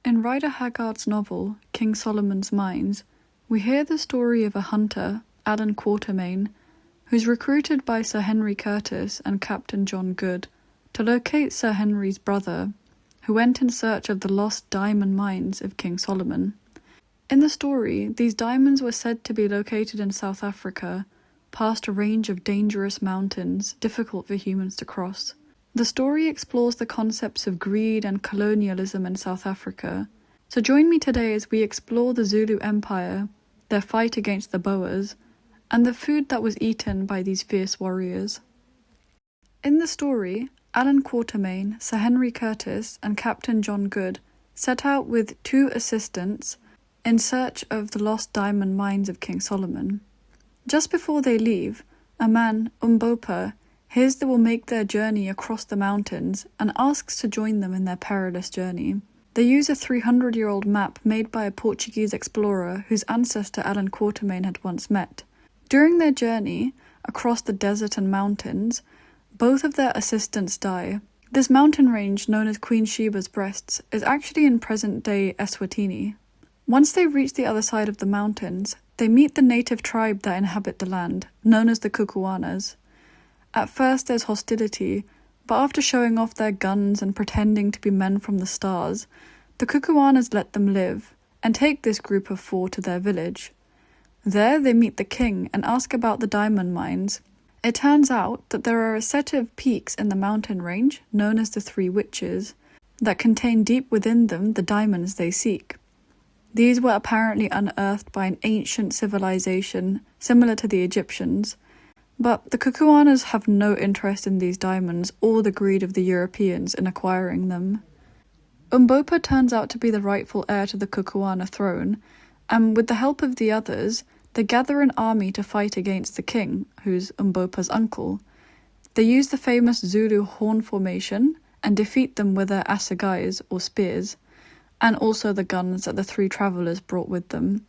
In Rider Haggard's novel, King Solomon's Mines, we hear the story of a hunter, Alan Quatermain, who's recruited by Sir Henry Curtis and Captain John Good to locate Sir Henry's brother, who went in search of the lost diamond mines of King Solomon. In the story, these diamonds were said to be located in South Africa, past a range of dangerous mountains difficult for humans to cross. The story explores the concepts of greed and colonialism in South Africa, so join me today as we explore the Zulu Empire, their fight against the Boers, and the food that was eaten by these fierce warriors. In the story, Alan Quatermain, Sir Henry Curtis, and Captain John Good set out with 2 assistants in search of the lost diamond mines of King Solomon. Just before they leave, a man, Umbopa, hears they will make their journey across the mountains and asks to join them in their perilous journey. They use a 300-year-old map made by a Portuguese explorer whose ancestor Alan Quatermain had once met. During their journey across the desert and mountains, both of their assistants die. This mountain range, known as Queen Sheba's Breasts, is actually in present-day Eswatini. Once they reach the other side of the mountains, they meet the native tribe that inhabit the land, known as the Kukuanas. At first there's hostility, but after showing off their guns and pretending to be men from the stars, the Kukuanas let them live and take this group of 4 to their village. There they meet the king and ask about the diamond mines. It turns out that there are a set of peaks in the mountain range, known as the 3 Witches, that contain deep within them the diamonds they seek. These were apparently unearthed by an ancient civilization similar to the Egyptians, but the Kukuanas have no interest in these diamonds or the greed of the Europeans in acquiring them. Umbopa turns out to be the rightful heir to the Kukuana throne, and with the help of the others, they gather an army to fight against the king, who's Umbopa's uncle. They use the famous Zulu horn formation and defeat them with their assegais, or spears, and also the guns that the 3 travellers brought with them.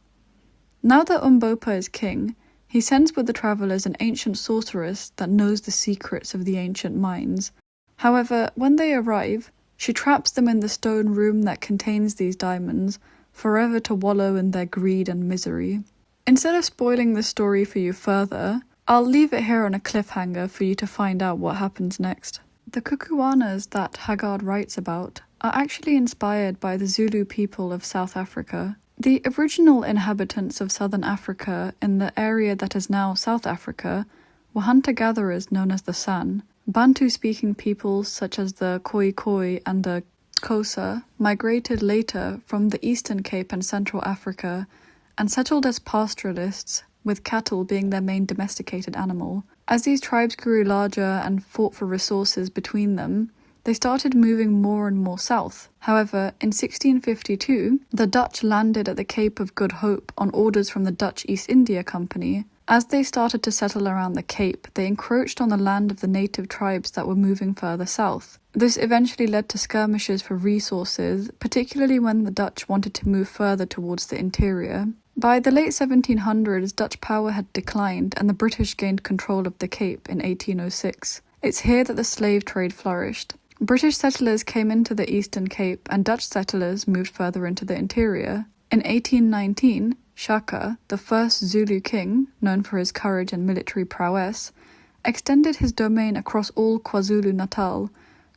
Now that Umbopa is king, he sends with the travellers an ancient sorceress that knows the secrets of the ancient mines. However, when they arrive, she traps them in the stone room that contains these diamonds, forever to wallow in their greed and misery. Instead of spoiling the story for you further, I'll leave it here on a cliffhanger for you to find out what happens next. The Kukuanas that Haggard writes about are actually inspired by the Zulu people of South Africa. The original inhabitants of southern Africa in the area that is now South Africa were hunter-gatherers known as the San. Bantu-speaking peoples such as the Khoi and the Xhosa migrated later from the Eastern Cape and Central Africa and settled as pastoralists, with cattle being their main domesticated animal. As these tribes grew larger and fought for resources between them, they started moving more and more south. However, in 1652, the Dutch landed at the Cape of Good Hope on orders from the Dutch East India Company. As they started to settle around the Cape, they encroached on the land of the native tribes that were moving further south. This eventually led to skirmishes for resources, particularly when the Dutch wanted to move further towards the interior. By the late 1700s, Dutch power had declined and the British gained control of the Cape in 1806. It's here that the slave trade flourished. British settlers came into the Eastern Cape and Dutch settlers moved further into the interior. In 1819, Shaka, the first Zulu king, known for his courage and military prowess, extended his domain across all KwaZulu-Natal,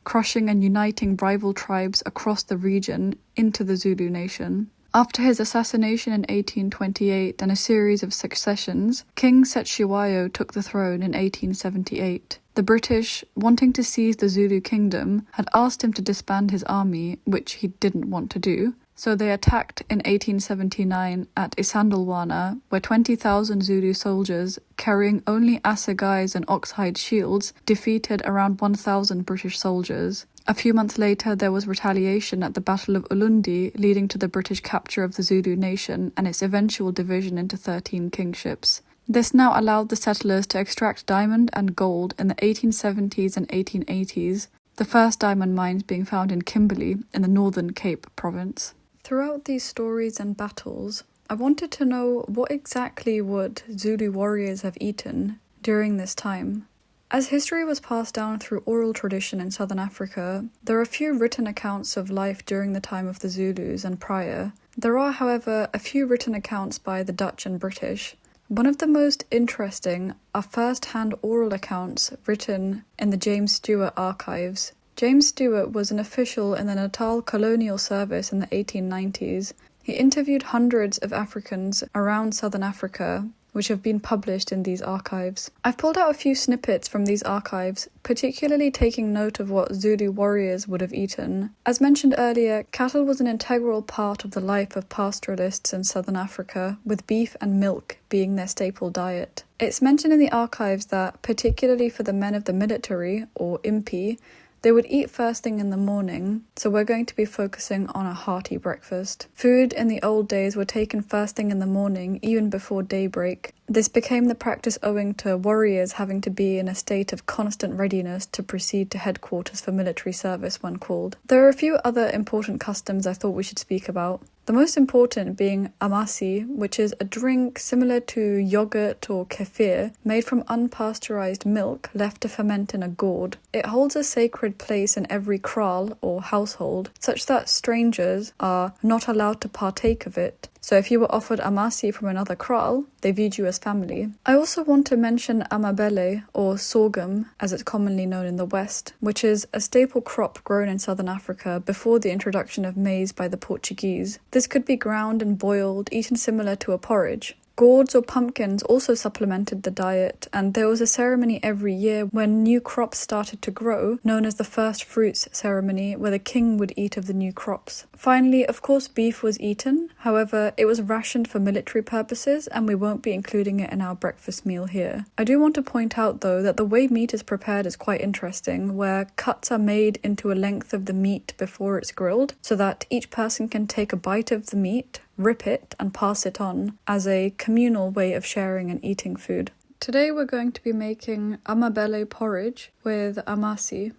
crushing and uniting rival tribes across the region into the Zulu nation. After his assassination in 1828 and a series of successions, King Cetshwayo took the throne in 1878. The British, wanting to seize the Zulu kingdom, had asked him to disband his army, which he didn't want to do, so they attacked in 1879 at Isandlwana, where 20,000 Zulu soldiers, carrying only assegais and oxhide shields, defeated around 1,000 British soldiers. A few months later, there was retaliation at the Battle of Ulundi, leading to the British capture of the Zulu nation and its eventual division into 13 kingships. This now allowed the settlers to extract diamond and gold in the 1870s and 1880s, the first diamond mines being found in Kimberley in the Northern Cape province. Throughout these stories and battles, I wanted to know what exactly would Zulu warriors have eaten during this time. As history was passed down through oral tradition in southern Africa, there are few written accounts of life during the time of the Zulus and prior. There are, however, a few written accounts by the Dutch and British. One of the most interesting are first-hand oral accounts written in the James Stewart archives. James Stewart was an official in the Natal Colonial Service in the 1890s. He interviewed hundreds of Africans around southern Africa, which have been published in these archives. I've pulled out a few snippets from these archives, particularly taking note of what Zulu warriors would have eaten. As mentioned earlier, cattle was an integral part of the life of pastoralists in southern Africa, with beef and milk being their staple diet. It's mentioned in the archives that, particularly for the men of the military, or impi, they would eat first thing in the morning, so we're going to be focusing on a hearty breakfast. Food in the old days were taken first thing in the morning, even before daybreak. This became the practice owing to warriors having to be in a state of constant readiness to proceed to headquarters for military service when called. There are a few other important customs I thought we should speak about. The most important being Amasi, which is a drink similar to yogurt or kefir, made from unpasteurized milk left to ferment in a gourd. It holds a sacred place in every kraal or household, such that strangers are not allowed to partake of it. So if you were offered Amasi from another kraal, they viewed you as family. I also want to mention amabele, or sorghum, as it's commonly known in the West, which is a staple crop grown in southern Africa before the introduction of maize by the Portuguese. This could be ground and boiled, eaten similar to a porridge. Gourds or pumpkins also supplemented the diet, and there was a ceremony every year when new crops started to grow, known as the first fruits ceremony, where the king would eat of the new crops. Finally, of course, beef was eaten. However, it was rationed for military purposes, and we won't be including it in our breakfast meal here. I do want to point out, though, that the way meat is prepared is quite interesting, where cuts are made into a length of the meat before it's grilled, so that each person can take a bite of the meat, rip it, and pass it on as a communal way of sharing and eating food. Today we're going to be making amabele porridge with Amasi.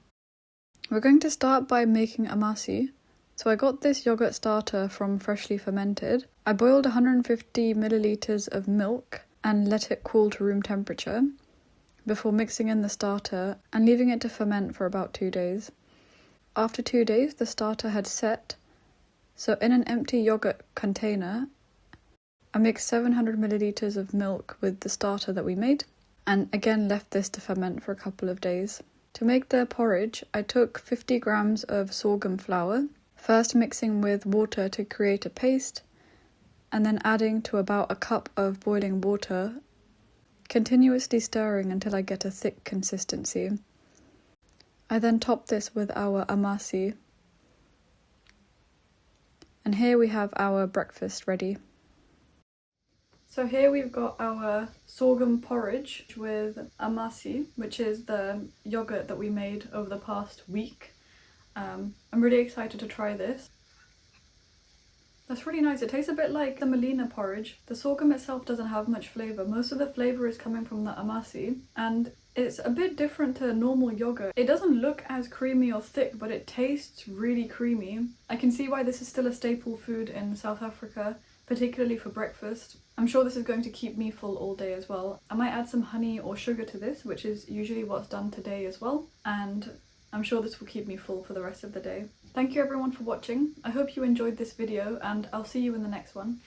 We're going to start by making Amasi. So I got this yogurt starter from Freshly Fermented. I boiled 150 milliliters of milk and let it cool to room temperature before mixing in the starter and leaving it to ferment for about 2 days. After 2 days, the starter had set. So in an empty yogurt container, I mixed 700 milliliters of milk with the starter that we made, and again left this to ferment for a couple of days. To make the porridge, I took 50 grams of sorghum flour, first mixing with water to create a paste, and then adding to about a cup of boiling water, continuously stirring until I get a thick consistency. I then top this with our Amasi. And here we have our breakfast ready. So here we've got our sorghum porridge with Amasi, which is the yogurt that we made over the past week. I'm really excited to try this. That's really nice. It tastes a bit like the Melina porridge. The sorghum itself doesn't have much flavour. Most of the flavour is coming from the Amasi, and it's a bit different to normal yogurt. It doesn't look as creamy or thick, but it tastes really creamy. I can see why this is still a staple food in South Africa, particularly for breakfast. I'm sure this is going to keep me full all day as well. I might add some honey or sugar to this, which is usually what's done today as well, and I'm sure this will keep me full for the rest of the day. Thank you everyone for watching. I hope you enjoyed this video, and I'll see you in the next one.